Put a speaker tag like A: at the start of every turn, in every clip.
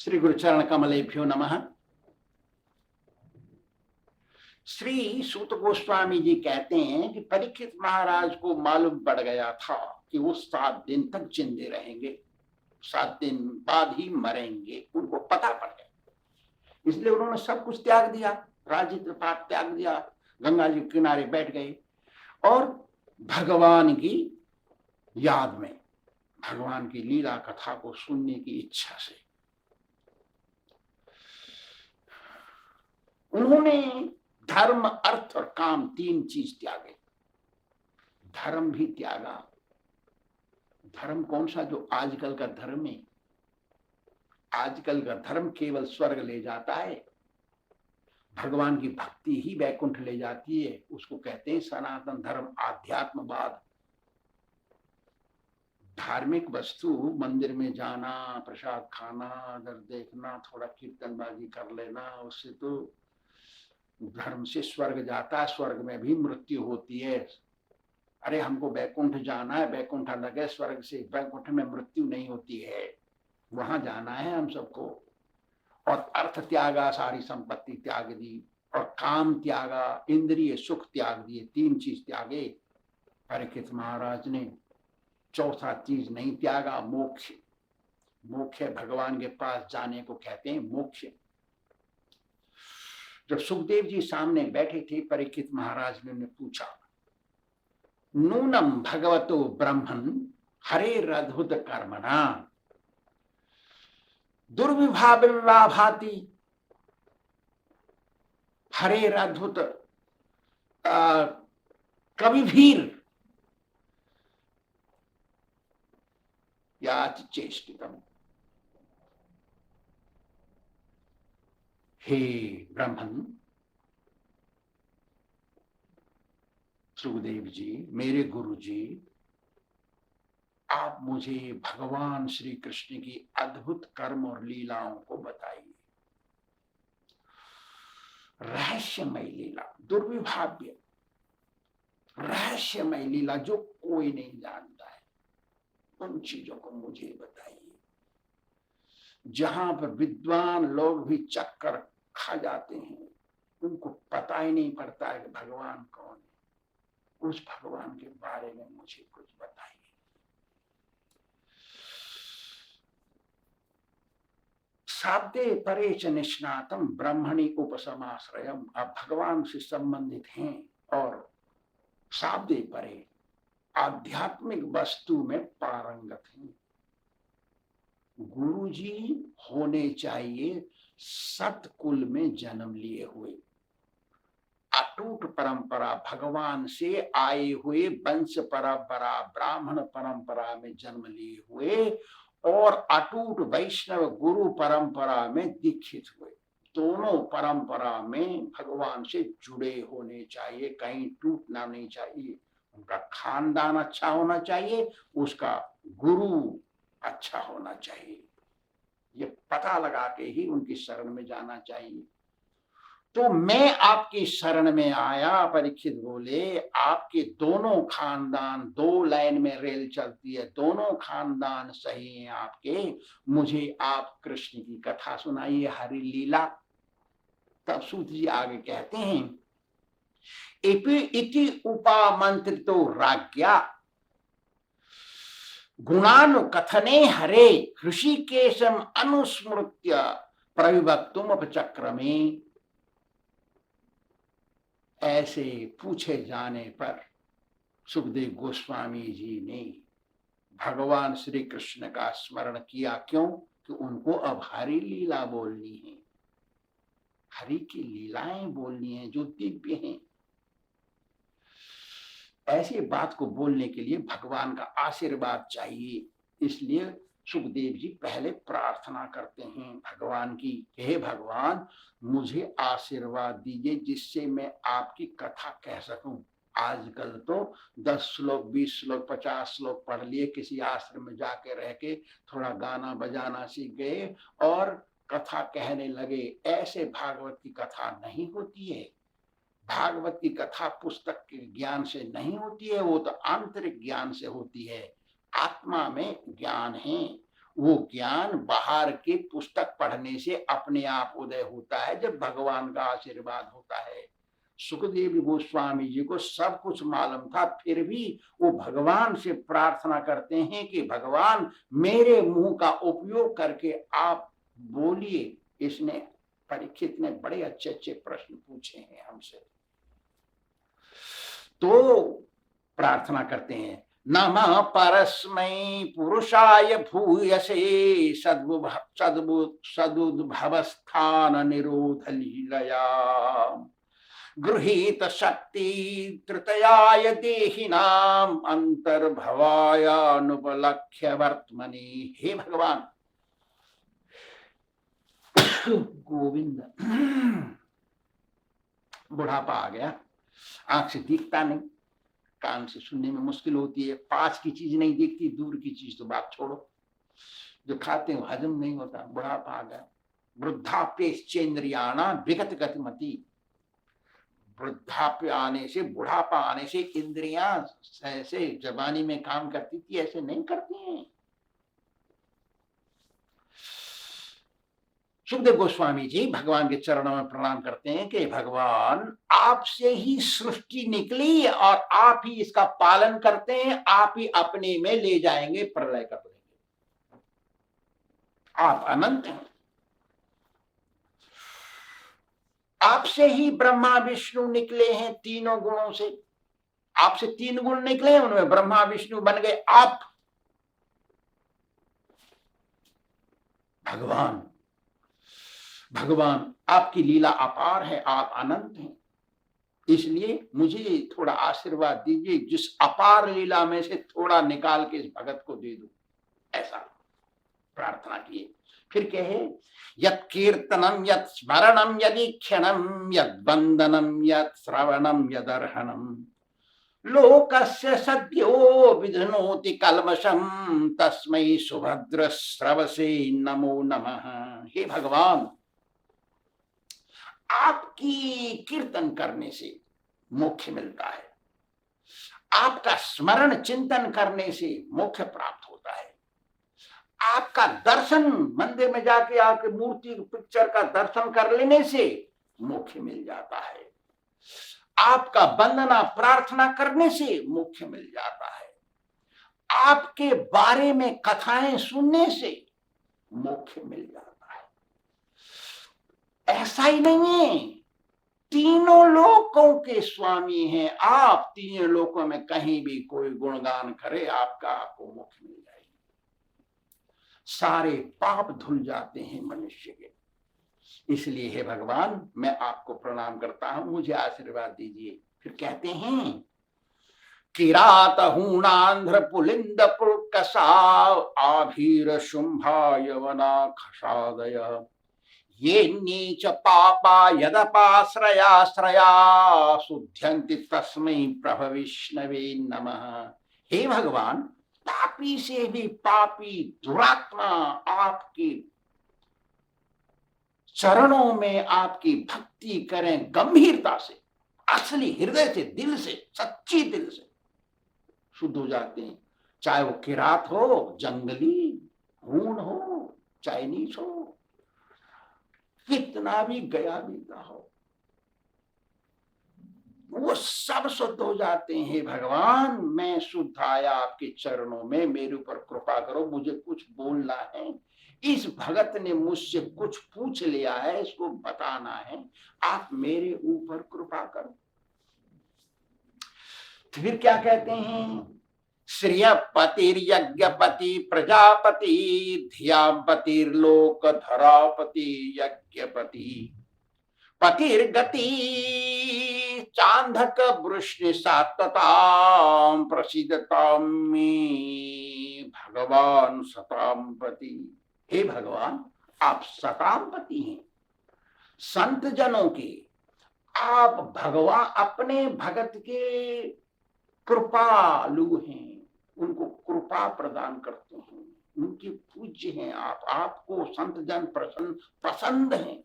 A: श्री गुरुचरण कमलेभ्यो नमः। श्री सूत गोस्वामी जी कहते हैं कि परीक्षित महाराज को मालूम पड़ गया था कि वो 7 दिन तक जिंदे रहेंगे, 7 दिन बाद ही मरेंगे, उनको पता पड़ गया। इसलिए उन्होंने सब कुछ त्याग दिया, राज्य पाठ त्याग दिया, गंगा जी के किनारे बैठ गए और भगवान की याद में, भगवान की लीला कथा को सुनने की इच्छा से उन्होंने धर्म, अर्थ और काम 3 चीज त्यागे। धर्म भी त्यागा। धर्म कौन सा? जो आजकल का धर्म है। आजकल का धर्म केवल स्वर्ग ले जाता है, भगवान की भक्ति ही वैकुंठ ले जाती है। उसको कहते हैं सनातन धर्म, आध्यात्मवाद। धार्मिक वस्तु, मंदिर में जाना, प्रसाद खाना, अगर देखना, थोड़ा कीर्तनबाजी कर लेना, उससे तो धर्म से स्वर्ग जाता है। स्वर्ग में भी मृत्यु होती है। अरे हमको वैकुंठ जाना है, वैकुंठ अलग है स्वर्ग से। वैकुंठ में मृत्यु नहीं होती है, वहां जाना है हम सबको। और अर्थ त्यागा, सारी संपत्ति त्याग दी, और काम त्यागा, इंद्रिय सुख त्याग दिए। 3 चीज त्यागे परीक्षित महाराज ने। चौथा चीज नहीं त्यागा, मोक्ष। मोक्ष भगवान के पास जाने को कहते हैं मोक्ष। जब सुखदेव जी सामने बैठे थे, परीक्षित महाराज ने उन्हें पूछा, नूनम भगवतो ब्रह्मन् हरेरद्भुत कर्मणा दुर्विभाति हरेरद्भुत कविभीर याति चेष्टितम्। हे ब्रह्मन, सुखदेव जी, मेरे गुरु जी, आप मुझे भगवान श्री कृष्ण की अद्भुत कर्म और लीलाओं को बताइए। रहस्यमय लीला, दुर्विभाव्य रहस्यमय लीला जो कोई नहीं जानता है, उन चीजों को मुझे बताइए। जहां पर विद्वान लोग भी चक्कर खा जाते हैं, उनको पता ही नहीं पड़ता है कि भगवान कौन है। उस भगवान के बारे में मुझे कुछ बताइए। शाब्दे परे च निष्णातम ब्रह्मणि उपसमाश्रयम। आप भगवान से संबंधित हैं और शाब्दे परे, आध्यात्मिक वस्तु में पारंगत हैं। गुरु जी होने चाहिए सतकुल में जन्म लिए हुए, अटूट परंपरा, भगवान से आए हुए वंश परंपरा, ब्राह्मण परंपरा में जन्म लिए हुए और अटूट वैष्णव गुरु परंपरा में दीक्षित हुए। दोनों परंपरा में भगवान से जुड़े होने चाहिए, कहीं टूटना नहीं चाहिए। उनका खानदान अच्छा होना चाहिए, उसका गुरु अच्छा होना चाहिए। ये पता लगा के ही उनकी शरण में जाना चाहिए। तो मैं आपकी शरण में आया, परीक्षित बोले। आपके दोनों खानदान, 2 लाइन में रेल चलती है, दोनों खानदान सही हैं आपके। मुझे आप कृष्ण की कथा सुनाइए, हरि लीला। तब सूत जी आगे कहते हैं, इति उपामंत्रितो राज्ञा गुणानुकथने हरे ऋषिकेशम अनुस्मृत्य प्रविभक्तुम अपचक्रमे। ऐसे पूछे जाने पर सुखदेव गोस्वामी जी ने भगवान श्री कृष्ण का स्मरण किया। क्यों? कि उनको अब हरि लीला बोलनी है, हरि की लीलाएं बोलनी है जो दिव्य हैं। ऐसी बात को बोलने के लिए भगवान का आशीर्वाद चाहिए। इसलिए सुखदेव जी पहले प्रार्थना करते हैं भगवान की, हे भगवान, मुझे आशीर्वाद दीजिए जिससे मैं आपकी कथा कह सकूं। आजकल तो 10 श्लोक, 20 श्लोक, 50 श्लोक पढ़ लिए, किसी आश्रम में जाके रह के थोड़ा गाना बजाना सीख गए और कथा कहने लगे। ऐसे भागवत की कथा नहीं होती है। भागवत की कथा पुस्तक के ज्ञान से नहीं होती है, वो तो आंतरिक ज्ञान से होती है। आत्मा में ज्ञान है वो ज्ञान बाहर के पुस्तक पढ़ने से अपने आप उदय होता है, जब भगवान का आशीर्वाद होता है। सुखदेव गोस्वामी जी को सब कुछ मालूम था, फिर भी वो भगवान से प्रार्थना करते हैं कि भगवान मेरे मुंह का उपयोग करके आप बोलिए। इसने परीक्षित ने बड़े अच्छे अच्छे प्रश्न पूछे हैं हमसे, तो प्रार्थना करते हैं, नमः परस्मै पुरुषाय भूयसे सदुद्भवस्थान निरोध लीलया गृहीत शक्ति तृतयाय देहिनाम अंतर्भवायानुपलक्ष्य वर्तमनि। हे भगवान, गोविंद, बुढ़ापा आ गया, आंख से दिखता नहीं, कान से सुनने में मुश्किल होती है, पास की चीज नहीं दिखती, दूर की चीज तो बात छोड़ो, जो खाते हैं हजम नहीं होता, बुढ़ापा आ गया। वृद्धाप्येन्द्रियाणा विगत गतिमति। वृद्धाप्य आने से, बुढ़ापा आने से इंद्रियां ऐसे जवानी में काम करती थी ऐसे नहीं करती हैं। सुखदेव गोस्वामी जी भगवान के चरणों में प्रणाम करते हैं कि भगवान, आपसे ही सृष्टि निकली और आप ही इसका पालन करते हैं, आप ही अपने में ले जाएंगे, प्रलय कर देंगे, आप अनंत हैं। आपसे ही ब्रह्मा विष्णु निकले हैं तीनों गुणों से, आपसे तीन गुण निकले हैं, उनमें ब्रह्मा विष्णु बन गए आप। भगवान, भगवान आपकी लीला अपार है, आप अनंत हैं, इसलिए मुझे थोड़ा आशीर्वाद दीजिए, जिस अपार लीला में से थोड़ा निकाल के इस भगत को दे दो, ऐसा प्रार्थना किए। फिर कहे, यत् कीर्तनम यत् स्मरणम यदीक्षणम यद् वंदनम यत् श्रवणम यदर्हणम लोकस्य सद्यो विधनोति कल्मषम तस्मै सुभद्र श्रवसे नमो नमः। हे भगवान, आपकी कीर्तन करने से मोक्ष मिलता है, आपका स्मरण चिंतन करने से मोक्ष प्राप्त होता है, आपका दर्शन, मंदिर में जाके आपके मूर्ति पिक्चर का दर्शन कर लेने से मोक्ष मिल जाता है, आपका वंदना प्रार्थना करने से मोक्ष मिल जाता है, आपके बारे में कथाएं सुनने से मोक्ष मिल जाता है। ऐसा ही नहीं है, तीनों लोकों के स्वामी हैं आप, तीनों लोकों में कहीं भी कोई गुणगान करे आपका, आपको मोक्ष मिल जाएगी, सारे पाप धुल जाते हैं मनुष्य के। इसलिए हे भगवान, मैं आपको प्रणाम करता हूं, मुझे आशीर्वाद दीजिए। फिर कहते हैं, किरात हूणांध्र पुलिंद पुलकसा आभीर शुंभाय वना खसादय ये नीच पापा यदपाश्रयाश्रया शुद्ध्यन्ति तस्मै प्रभ विष्णवे नमः। हे भगवान, पापी से भी पापी दुरात्मा आपके चरणों में आपकी भक्ति करें गंभीरता से, असली हृदय से, दिल से, सच्ची दिल से, शुद्ध हो जाते हैं। चाहे वो किरात हो, जंगली हूण हो, चाइनीज हो, कितना भी गया बीता हो, वो सब शुद्ध हो जाते हैं। भगवान, मैं शुद्ध आया आपके चरणों में, मेरे ऊपर कृपा करो, मुझे कुछ बोलना है, इस भगत ने मुझसे कुछ पूछ लिया है, इसको बताना है, आप मेरे ऊपर कृपा करो। फिर क्या कहते हैं, श्रियपतिर्यज्ञपति प्रजापति धियापतिर्लोक धरापति यज्ञपति पतिर्गति चांधक वृष्णि सात्वतां प्रसिद्धतां मे भगवान सताम पति। हे भगवान, आप सताम पति हैं, संत जनों के आप भगवान, अपने भगत के कृपालु हैं, उनको कृपा प्रदान करते हैं, उनके पूज्य हैं आप, आपको संत जन पसंद हैं,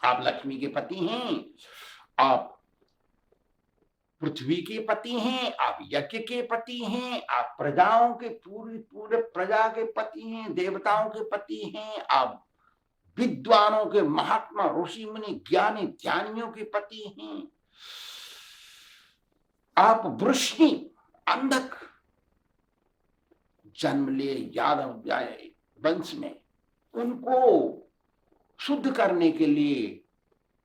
A: आप लक्ष्मी के पति हैं, आप पृथ्वी के पति हैं, आप यज्ञ के पति हैं, आप प्रजाओं के पूरे प्रजा के पति हैं, देवताओं के पति हैं, आप विद्वानों के, महात्मा ऋषि मुनि ज्ञानी ध्यानियों के पति हैं, आप वृष्णि अंधक जन्म लिए यादव वंश में, उनको शुद्ध करने के लिए,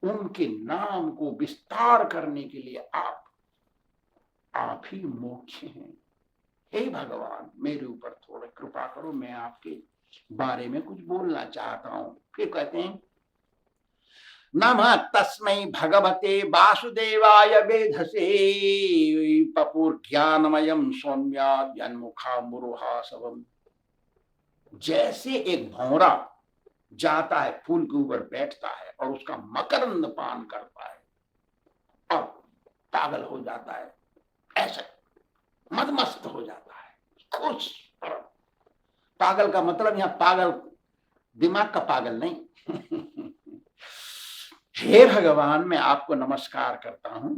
A: उनके नाम को विस्तार करने के लिए आप ही मोक्ष हैं। हे भगवान, मेरे ऊपर थोड़ा कृपा करो, मैं आपके बारे में कुछ बोलना चाहता हूं। फिर कहते हैं, नमः तस्मै भगवते वासुदेवाय वेधसे पपुर्ज्ञानमयं सौम्यात् यन्मुखा मुरुहासवम्। जैसे एक भौरा जाता है, फूल के ऊपर बैठता है और उसका मकरंद पान करता है और पागल हो जाता है, ऐसे मदमस्त हो जाता है, खुश। पागल का मतलब यहाँ पागल दिमाग का पागल नहीं। हे भगवान, मैं आपको नमस्कार करता हूं।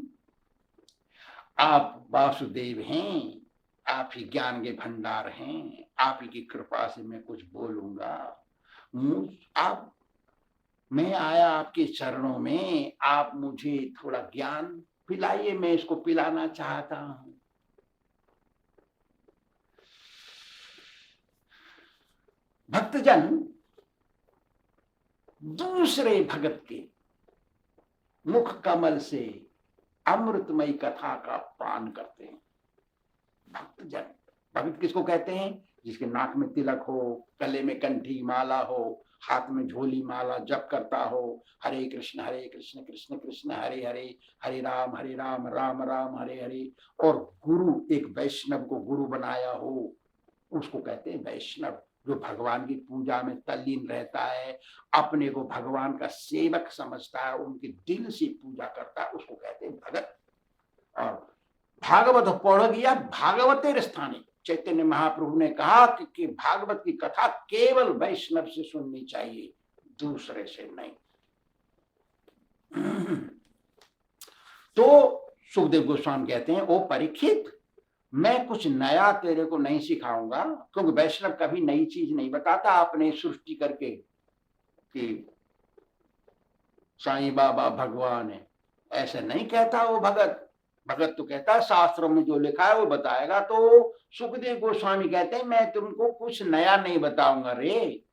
A: आप वासुदेव हैं, आप ही ज्ञान के भंडार हैं, आप ही की कृपा से मैं कुछ बोलूंगा। मैं आया आपके चरणों में, आप मुझे थोड़ा ज्ञान पिलाइए, मैं इसको पिलाना चाहता हूं। भक्तजन दूसरे भगत के मुख कमल से अमृतमयी कथा का पान करते हैं। भक्तजन, भगत किसको कहते हैं? जिसके नाक में तिलक हो, गले में कंठी माला हो, हाथ में झोली माला जप करता हो, हरे कृष्ण कृष्ण कृष्ण हरे हरे, हरे राम राम राम हरे हरे, और गुरु, एक वैष्णव को गुरु बनाया हो, उसको कहते हैं वैष्णव। जो भगवान की पूजा में तल्लीन रहता है, अपने को भगवान का सेवक समझता है, उनके दिल से पूजा करता है, उसको कहते हैं भगत। और भागवत पढ़ गया भागवतेर स्थाने, चैतन्य महाप्रभु ने कहा कि भागवत की कथा केवल वैष्णव से सुननी चाहिए, दूसरे से नहीं। तो सुखदेव गोस्वामी कहते हैं, ओ परीक्षित, मैं कुछ नया तेरे को नहीं सिखाऊंगा, क्योंकि वैष्णव कभी नई चीज नहीं बताता। आपने सृष्टि करके कि साईं बाबा भगवान है, ऐसे नहीं कहता वो भगत। भगत तो कहता है शास्त्रों में जो लिखा है वो बताएगा। तो सुखदेव गोस्वामी कहते हैं, मैं तुमको कुछ नया नहीं बताऊंगा रे।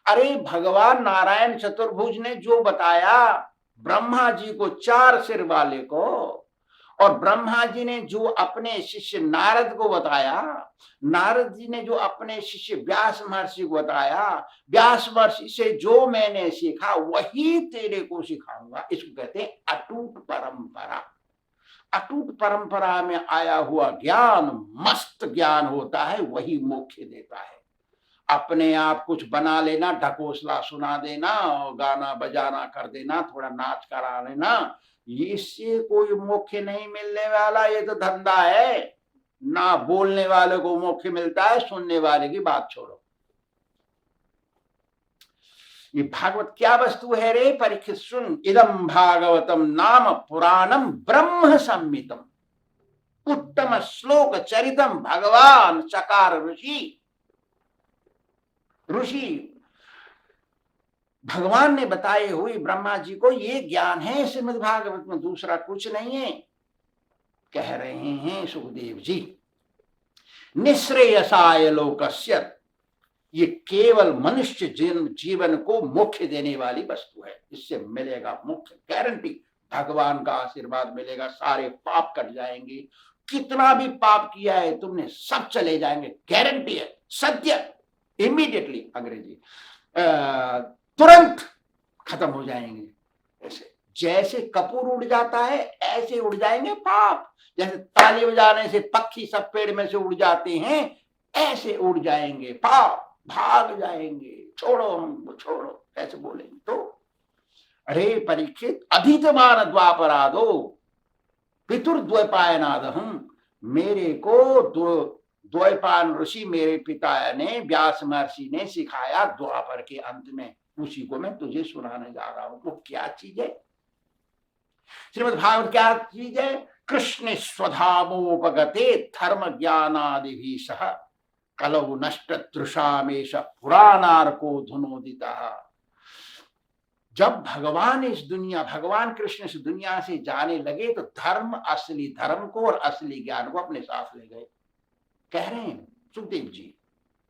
A: अरे भगवान नारायण चतुर्भुज ने जो बताया ब्रह्मा जी को, 4 सिर वाले को, और ब्रह्मा जी ने जो अपने शिष्य नारद को बताया, नारद जी ने जो अपने शिष्य व्यास महर्षि को बताया, व्यास महर्षि से जो मैंने सीखा वही तेरे को सिखाऊंगा। इसको कहते हैं अटूट परंपरा। अटूट परंपरा में आया हुआ ज्ञान मस्त ज्ञान होता है, वही मोक्ष देता है। अपने आप कुछ बना लेना, ढकोसला सुना देना और गाना बजाना कर देना, थोड़ा नाच करा लेना, इससे कोई मोक्ष नहीं मिलने वाला। ये तो धंधा है। ना बोलने वाले को मोक्ष मिलता है, सुनने वाले की बात छोड़ो। ये भागवत क्या वस्तु है रे परीक्षित, सुन। इदम भागवतम नाम पुराणम ब्रह्म संहितम उत्तम श्लोक चरितम भगवान चकार ऋषि। भगवान ने बताए हुए ब्रह्मा जी को ये ज्ञान है श्रीमद् भागवत में, दूसरा कुछ नहीं है। कह रहे हैं सुखदेव जी, निश्रेयसाय लोकस्य, ये केवल मनुष्य जीवन को मोक्ष देने वाली वस्तु है। इससे मिलेगा मोक्ष, गारंटी। भगवान का आशीर्वाद मिलेगा, सारे पाप कट जाएंगे। कितना भी पाप किया है तुमने, सब चले जाएंगे, गारंटी है, सत्य, इमीडिएटली, अंग्रेजी, तुरंत खत्म हो जाएंगे। ऐसे जैसे कपूर उड़ जाता है, ऐसे उड़ जाएंगे पाप। जैसे ताली बजाने से पक्षी सब पेड़ में से उड़ जाते हैं, ऐसे उड़ जाएंगे पाप, भाग जाएंगे, छोड़ो हमको, छोड़ो, ऐसे बोलेंगे। तो अरे परीक्षित, अधितमान द्वापराधो पितुर्द्वैपायनादहम, मेरे को द्वैपायन ऋषि, मेरे पिता ने, व्यास महर्षि ने सिखाया द्वापर के अंत में, उसी को मैं तुझे सुनाने जा रहा हूं। वो क्या चीज है? श्रीमद् भागवत क्या चीज है? कृष्ण स्वधामोपगते धर्म ज्ञानादि भी सह कलौ नष्ट तृषामेश पुराणार्को धुनोदिता। जब भगवान इस दुनिया, भगवान कृष्ण इस दुनिया से जाने लगे तो धर्म, असली धर्म को और असली ज्ञान को अपने साथ ले गए। कह रहे हैं सुखदेव जी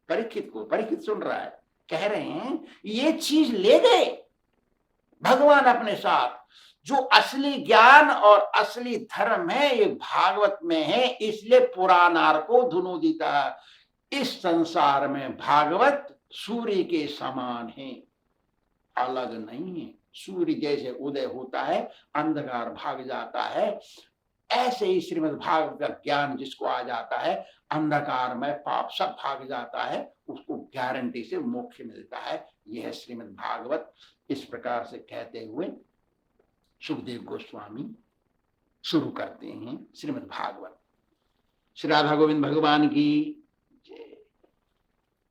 A: परीक्षित को, परीक्षित सुन रहा है, कह रहे हैं ये चीज ले गए भगवान अपने साथ। जो असली ज्ञान और असली धर्म है ये भागवत में है, इसलिए पुराणार को धुनोदिता। इस संसार में भागवत सूर्य के समान है, अलग नहीं है। सूर्य जैसे उदय होता है अंधकार भाग जाता है, ऐसे ही श्रीमद् भागवत का ज्ञान जिसको आ जाता है अंधकार में पाप सब भाग जाता है, उसको गारंटी से मोक्ष मिलता है। यह है श्रीमद् भागवत। इस प्रकार से कहते हुए सुखदेव गोस्वामी शुरू करते हैं श्रीमद् भागवत। श्री राधा गोविंद भगवान की